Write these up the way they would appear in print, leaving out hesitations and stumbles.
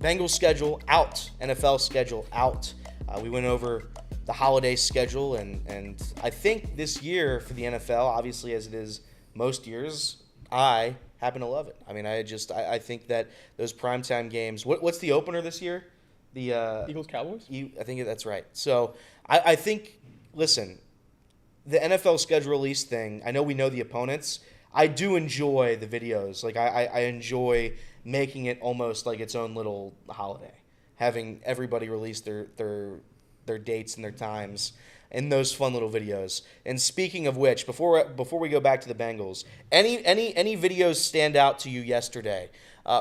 Bengals schedule out, NFL schedule out. We went over the holiday schedule, and I think this year for the NFL, obviously as it is most years, I happen to love it. I mean, I think that those primetime games. What's the opener this year? The Eagles Cowboys. I think that's right. So I think, listen, the NFL schedule release thing. I know we know the opponents. I do enjoy the videos. Like I enjoy making it almost like its own little holiday, having everybody release their dates and their times in those fun little videos. And speaking of which, before we go back to the Bengals, any videos stand out to you yesterday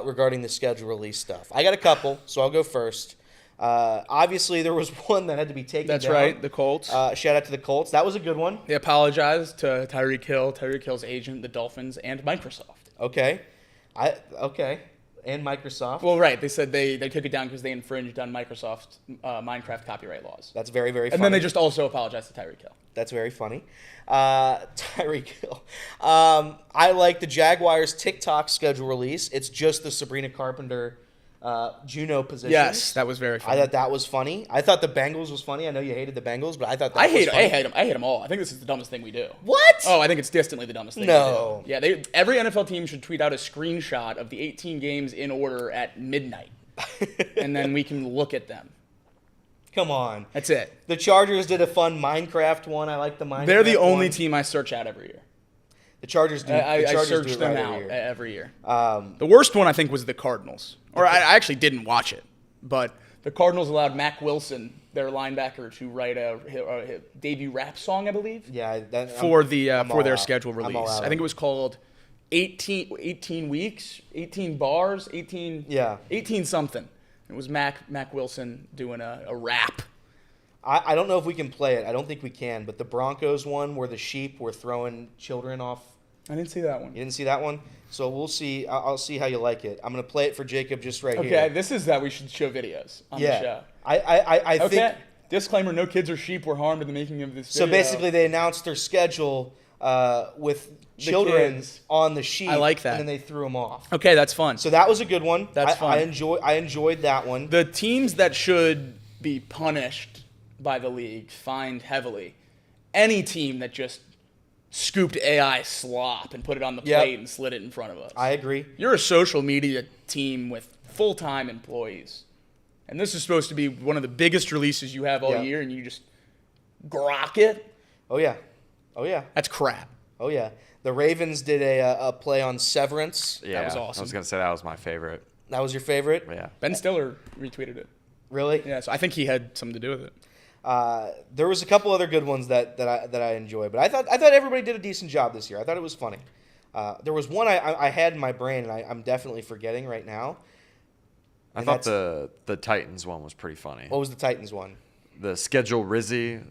regarding the schedule release stuff? I got a couple, so I'll go first. Obviously, there was one that had to be taken down. That's right, the Colts. Shout out to the Colts. That was a good one. They apologized to Tyreek Hill's agent, the Dolphins, and Microsoft. Okay. And Microsoft. Well, right. They said they took it down because they infringed on Microsoft's Minecraft copyright laws. That's very, very funny. And then they just also apologized to Tyreek Hill. That's very funny. Tyreek Hill. I like the Jaguars TikTok schedule release. It's just the Sabrina Carpenter Juno position. Yes, that was very funny. I thought that was funny. I thought the Bengals was funny. I know you hated the Bengals, but I thought that was funny. I hate them all. I think this is the dumbest thing we do. What? Oh, I think it's distantly the dumbest thing we do. Yeah, every NFL team should tweet out a screenshot of the 18 games in order at midnight, and then we can look at them. Come on. That's it. The Chargers did a fun Minecraft one. I like the Minecraft They're the only one. team I search out every year. The Chargers do. I search them out every year. The worst one, I think, was the Cardinals. Or I actually didn't watch it, but the Cardinals allowed Mac Wilson, their linebacker, to write a debut rap song, I believe. Yeah, for their schedule release. I think it was called 18 weeks, 18 bars, 18 something. It was Mac Wilson doing a rap. I don't know if we can play it. I don't think we can. But the Broncos one where the sheep were throwing children off. I didn't see that one. You didn't see that one? So we'll see. I'll see how you like it. I'm going to play it for Jacob just right here. Okay, this is that we should show videos on the show. I think. Disclaimer, no kids or sheep were harmed in the making of this video. So basically they announced their schedule with children on the sheep. I like that. And then they threw them off. Okay, that's fun. So that was a good one. That's fun. I enjoyed that one. The teams that should be punished by the league, fined heavily. Any team that just scooped AI slop and put it on the plate and slid it in front of us. I agree. You're a social media team with full-time employees. And this is supposed to be one of the biggest releases you have all year, and you just grok it? Oh, yeah. Oh, yeah. That's crap. Oh, yeah. The Ravens did a play on Severance. Yeah, that was awesome. I was going to say that was my favorite. That was your favorite? Yeah. Ben Stiller retweeted it. Really? Yeah, so I think he had something to do with it. There was a couple other good ones that I enjoyed, but I thought everybody did a decent job this year. I thought it was funny. There was one I had in my brain, and I'm definitely forgetting right now. I thought the Titans one was pretty funny. What was the Titans one? The schedule Rizzy.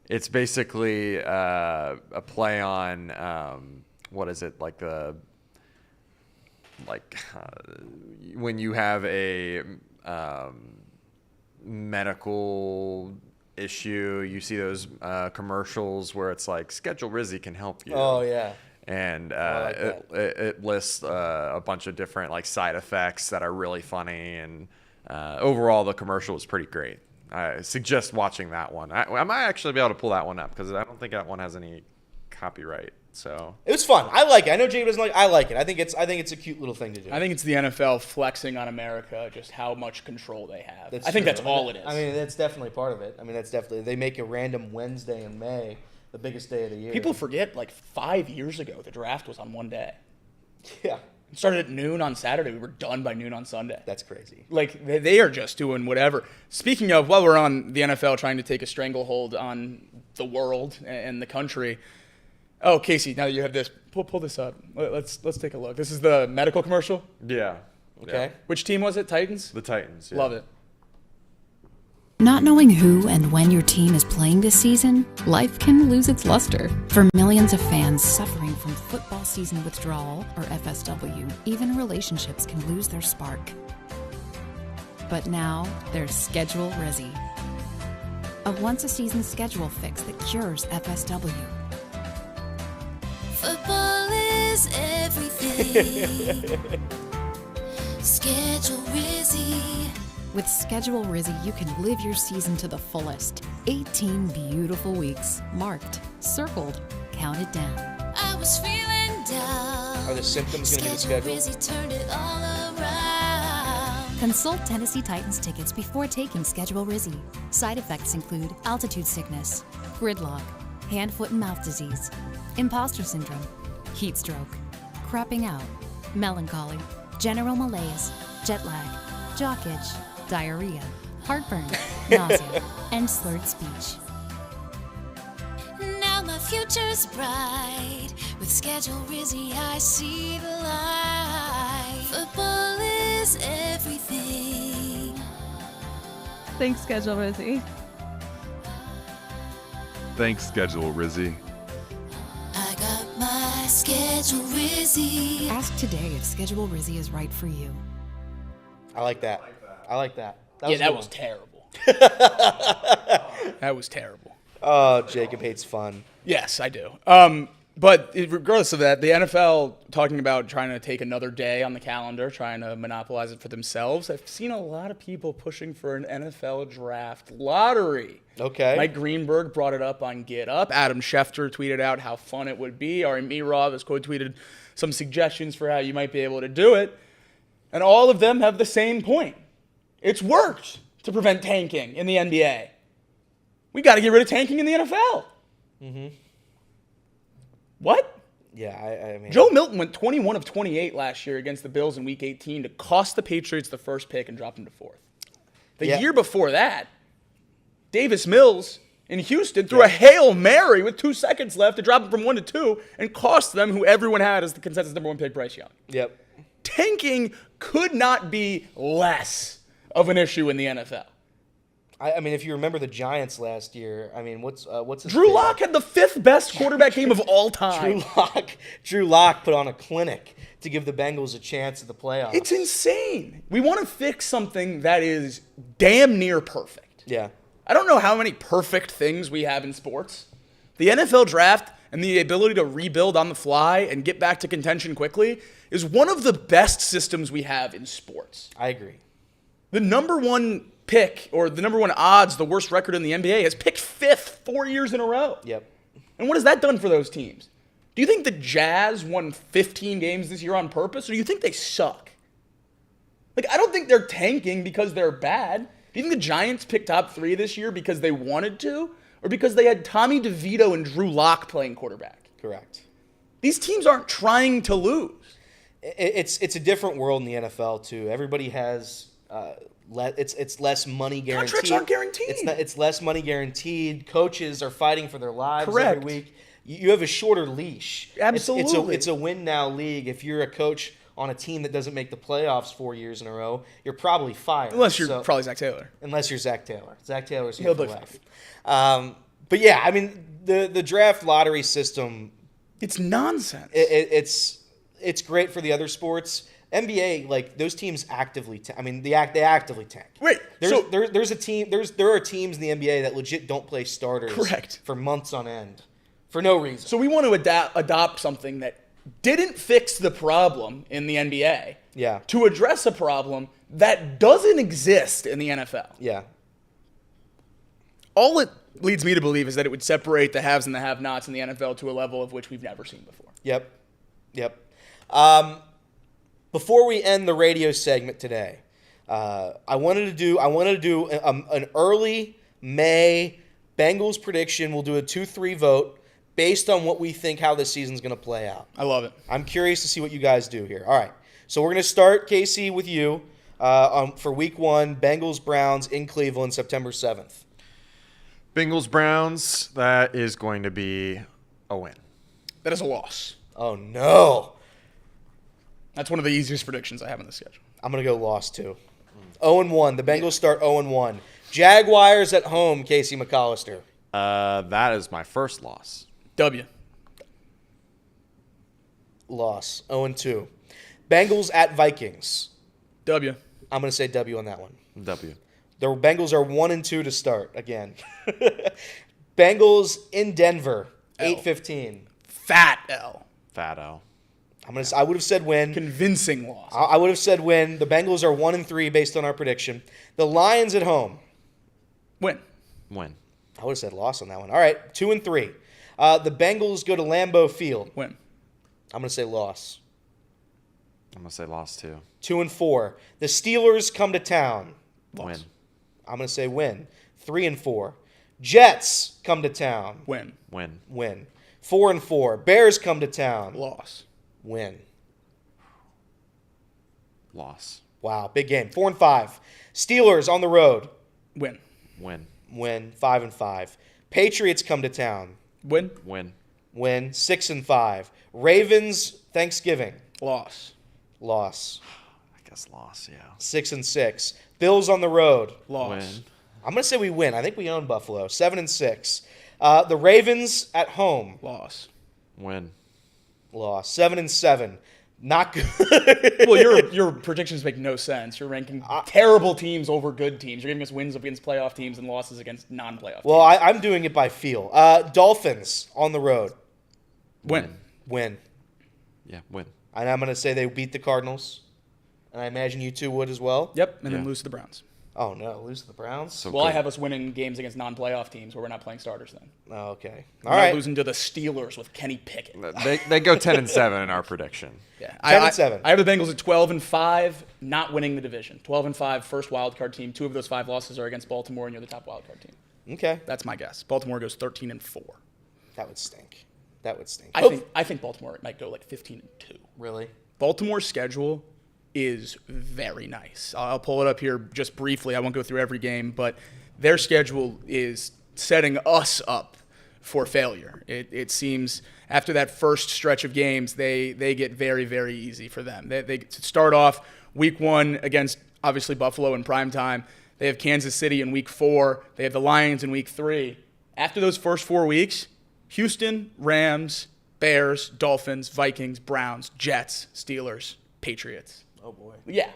It's basically a play on what is it when you have a medical issue, you see those commercials where it's like schedule Rizzy can help you. Oh yeah. And it lists a bunch of different side effects that are really funny, and overall the commercial was pretty great. I suggest watching that one. I might actually be able to pull that one up because I don't think that one has any copyright. So it was fun. I like it. I know Jacob doesn't like it. I like it. I think it's a cute little thing to do. I think it's the NFL flexing on America, just how much control they have. I think that's all it is. I mean, that's definitely part of it. I mean, that's definitely, they make a random Wednesday in May the biggest day of the year. People forget 5 years ago the draft was on one day. Yeah. It started at noon on Saturday. We were done by noon on Sunday. That's crazy. They are just doing whatever. Speaking of, while we're on the NFL trying to take a stranglehold on the world and the country. Oh, Casey, now that you have this, pull this up. Let's take a look. This is the medical commercial? Yeah. Okay. Yeah. Which team was it? Titans? The Titans. Yeah. Love it. Not knowing who and when your team is playing this season, life can lose its luster. For millions of fans suffering from football season withdrawal, or FSW, even relationships can lose their spark. But now, there's Schedule Rizzy, a once-a-season schedule fix that cures FSW. Football is everything. Schedule Rizzy. With Schedule Rizzy, you can live your season to the fullest. 18 beautiful weeks, marked, circled, counted down. I was feeling down. Are the symptoms going to be the schedule? Rizzy turned it all around. Consult Tennessee Titans tickets before taking Schedule Rizzy. Side effects include altitude sickness, gridlock, hand, foot, and mouth disease, imposter syndrome, heat stroke, crapping out, melancholy, general malaise, jet lag, jock itch, diarrhea, heartburn, nausea, and slurred speech. Now my future's bright. With Schedule Rizzy, I see the light. Football is everything. Thanks, Schedule Rizzy. Thanks, Schedule Rizzy. I got my Schedule Rizzy. Ask today if Schedule Rizzy is right for you. I like that. I like that. That was terrible. That was terrible. Oh, Jacob hates fun. Yes, I do. But regardless of that, the NFL talking about trying to take another day on the calendar, trying to monopolize it for themselves. I've seen a lot of people pushing for an NFL draft lottery. Okay. Mike Greenberg brought it up on Get Up. Adam Schefter tweeted out how fun it would be. Ari Meirov has quote-tweeted some suggestions for how you might be able to do it. And all of them have the same point. It's worked to prevent tanking in the NBA. We got to get rid of tanking in the NFL. Mm-hmm. What? Yeah, I mean... Joe Milton went 21 of 28 last year against the Bills in Week 18 to cost the Patriots the first pick and drop them to fourth. The year before that, Davis Mills in Houston threw a Hail Mary with 2 seconds left to drop them from 1 to 2 and cost them who everyone had as the consensus number 1 pick, Bryce Young. Yep. Tanking could not be less of an issue in the NFL. I mean, if you remember the Giants last year, I mean, what's his Drew name? Lock had the 5th best quarterback game of all time. Drew Lock put on a clinic to give the Bengals a chance at the playoffs. It's insane. We want to fix something that is damn near perfect. Yeah. I don't know how many perfect things we have in sports. The NFL draft and the ability to rebuild on the fly and get back to contention quickly is one of the best systems we have in sports. I agree. The number 1 pick, or the number 1 odds, the worst record in the NBA, has picked 5th 4 years in a row. Yep. And what has that done for those teams? Do you think the Jazz won 15 games this year on purpose, or do you think they suck? Like, I don't think they're tanking because they're bad. Do you think the Giants picked top 3 this year because they wanted to, or because they had Tommy DeVito and Drew Lock playing quarterback? Correct. These teams aren't trying to lose. It's a different world in the NFL too. Everybody has it's less money guaranteed. Contracts aren't guaranteed. It's less money guaranteed. Coaches are fighting for their lives Correct. every week. You have a shorter leash. Absolutely. It's a win now league. If you're a coach on a team that doesn't make the playoffs 4 years in a row, you're probably fired. Unless you're probably Zach Taylor. Unless you're Zach Taylor. Zach Taylor's here He'll for be life. But yeah, I mean the draft lottery system. It's nonsense. It's great for the other sports. NBA, like those teams actively, they actively tank. Wait, there are teams in the NBA that legit don't play starters. Correct. For months on end, for no reason. So we want to adopt something that didn't fix the problem in the NBA. Yeah. To address a problem that doesn't exist in the NFL. Yeah. All it leads me to believe is that it would separate the haves and the have-nots in the NFL to a level of which we've never seen before. Yep. Before we end the radio segment today, I wanted to do an early May Bengals prediction. We'll do a 2-3 vote based on what we think how this season's going to play out. I love it. I'm curious to see what you guys do here. All right, so we're going to start, Casey, with you for Week 1, Bengals-Browns in Cleveland, September 7th. Bengals-Browns, that is going to be a win. That is a loss. Oh, no. That's one of the easiest predictions I have on the schedule. I'm going to go loss, too. 0-1. The Bengals start 0-1. Jaguars at home, Casey McAllister. That is my first loss. W. Loss. 0-2. Bengals at Vikings. W. I'm going to say W on that one. W. The Bengals are 1-2 to start again. Bengals in Denver, L. 8-15. Fat L. Fat L. I would have said win. Convincing loss. I would have said win. The Bengals are 1-3 based on our prediction. The Lions at home. Win. Win. I would have said loss on that one. All right, 2-3. The Bengals go to Lambeau Field. Win. I'm going to say loss. I'm gonna say loss too. 2-4. The Steelers come to town. Loss. Win. I'm going to say win. 3-4. Jets come to town. Win. Win. Win. 4-4. Bears come to town. Loss. Win. Loss. Wow, big game. 4-5. Steelers on the road. Win. Win. Win. 5-5. Patriots come to town. Win. Win. Win. 6-5. Ravens Thanksgiving. Loss. Loss. I guess loss. Yeah. 6-6. Bills on the road. Loss. Win. I'm gonna say we win. I think we own Buffalo. 7-6. The Ravens at home. Loss. Win. Loss. 7-7. Not good. Well, your predictions make no sense. You're ranking terrible teams over good teams. You're giving us wins against playoff teams and losses against non-playoff Well, teams. I'm doing it by feel. Dolphins on the road. Win. Win. Yeah. Win. And I'm gonna say they beat the Cardinals. And I imagine you two would as well. Yep, and then Yeah. lose to the Browns. Oh no, lose to the Browns. So Well, I good. have us winning games against non-playoff teams where we're not playing starters then. Oh, okay. We're All not right. losing to the Steelers with Kenny Pickett. They go 10-7 in our prediction. Yeah, 10-7. I have the Bengals at 12-5, not winning the division. 12-5, first wild card team. 2 of those 5 losses are against Baltimore, and you're the top wild card team. Okay. That's my guess. Baltimore goes 13-4. That would stink. That would stink. I think Baltimore might go like 15-2. Really? Baltimore's schedule is very nice. I'll pull it up here just briefly. I won't go through every game, but their schedule is setting us up for failure. It seems after that first stretch of games, they get very, very easy for them. They start off week 1 against, obviously, Buffalo in primetime. They have Kansas City in week 4. They have the Lions in week 3. After those first 4 weeks, Houston, Rams, Bears, Dolphins, Vikings, Browns, Jets, Steelers, Patriots. Oh boy. Yeah.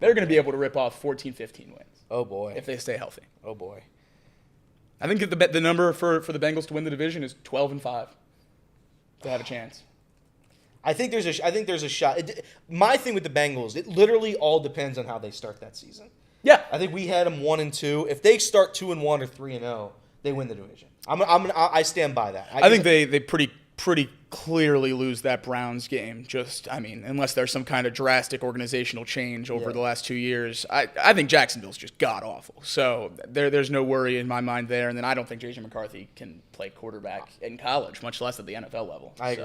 They're going to be able to rip off 14-15 wins Oh boy. if they stay healthy. Oh boy. I think that the number for the Bengals to win the division is 12-5 to have a chance. I think there's a shot. My thing with the Bengals, it literally all depends on how they start that season. Yeah. I think we had them 1-2. If they start 2-1 or 3-0, they win the division. I stand by that. I think they pretty clearly lose that Browns game. Unless there's some kind of drastic organizational change over the last 2 years. I think Jacksonville's just god-awful. So there's no worry in my mind there. And then I don't think J.J. McCarthy can play quarterback in college, much less at the NFL level. I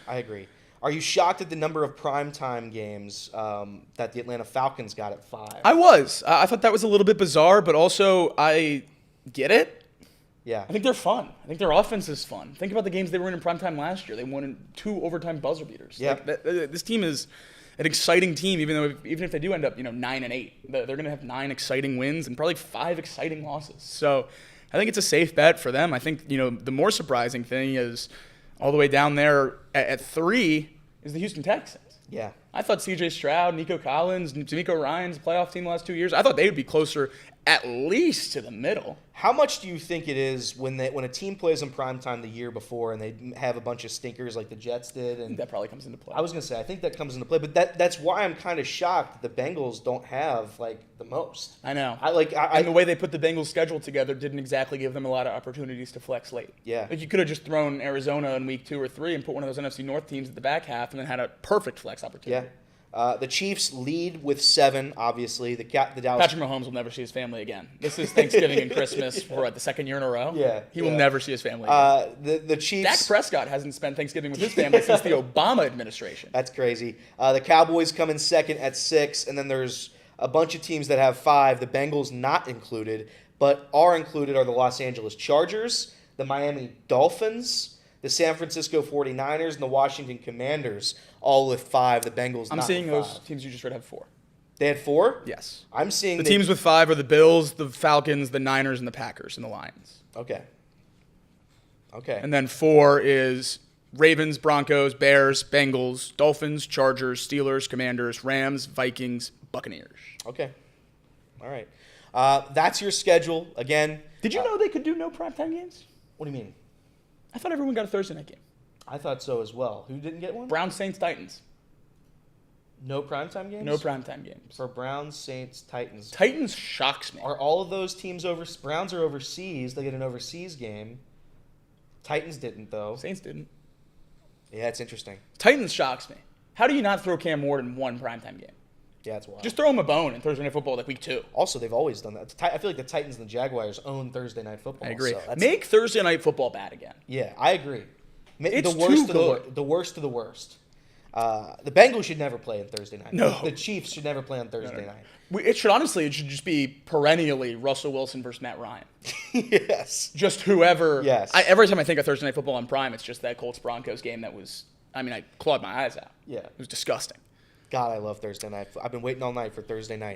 agree. Are you shocked at the number of primetime games that the Atlanta Falcons got at 5? I was. I thought that was a little bit bizarre, but also I get it. Yeah. I think they're fun. I think their offense is fun. Think about the games they were in primetime last year. They won in 2 overtime buzzer beaters. Yeah. This team is an exciting team, even if they do end up 9-8. They're going to have 9 exciting wins and probably 5 exciting losses. So I think it's a safe bet for them. I think the more surprising thing is all the way down there at 3 is the Houston Texans. Yeah. I thought C.J. Stroud, Nico Collins, D'Amico Ryan's playoff team the last 2 years. I thought they would be closer at least to the middle. How much do you think it is when a team plays in primetime the year before and they have a bunch of stinkers like the Jets did? And That probably comes into play. I was going to say, I think that comes into play, but that's why I'm kind of shocked that the Bengals don't have the most. I know. And the way they put the Bengals schedule together didn't exactly give them a lot of opportunities to flex late. Yeah. You could have just thrown Arizona in week 2 or 3 and put one of those NFC North teams at the back half and then had a perfect flex opportunity. Yeah. The Chiefs lead with 7, obviously. The Dallas. Patrick Mahomes will never see his family again. This is Thanksgiving and Christmas for the 2nd year in a row. Yeah, He will yeah. never see his family again. The Chiefs. Dak Prescott hasn't spent Thanksgiving with his family since the Obama administration. That's crazy. The Cowboys come in second at 6, and then there's a bunch of teams that have 5. The Bengals not included, but are included are the Los Angeles Chargers, the Miami Dolphins, the San Francisco 49ers, and the Washington Commanders, all with 5. The Bengals I'm not seeing with 5. those teams you just read have 4. They had 4? Yes. I'm seeing The teams with 5 are the Bills, the Falcons, the Niners, and the Packers, and the Lions. Okay. And then 4 is Ravens, Broncos, Bears, Bengals, Dolphins, Chargers, Steelers, Commanders, Rams, Vikings, Buccaneers. Okay. All right. That's your schedule. Again. Did you know they could do no primetime games? What do you mean? I thought everyone got a Thursday night game. I thought so as well. Who didn't get one? Browns, Saints, Titans. No primetime games? No primetime games. For Browns, Saints, Titans. Titans shocks me. Are all of those teams over? Browns are overseas. They get an overseas game. Titans didn't, though. Saints didn't. Yeah, it's interesting. Titans shocks me. How do you not throw Cam Ward in one primetime game? Yeah, it's wild. Just throw him a bone in Thursday Night Football like week 2. Also, they've always done that. I feel like the Titans and the Jaguars own Thursday Night Football. I agree. So Make Thursday Night Football bad again. Yeah, I agree. It's the worst too to good. the worst to the worst. The Bengals should never play on Thursday night. No. The Chiefs should never play on Thursday night. It should just be perennially Russell Wilson versus Matt Ryan. Yes. Just whoever. Yes. Every time I think of Thursday Night Football on Prime, it's just that Colts-Broncos game that was, I clawed my eyes out. Yeah. It was disgusting. God, I love Thursday night. I've been waiting all night for Thursday night.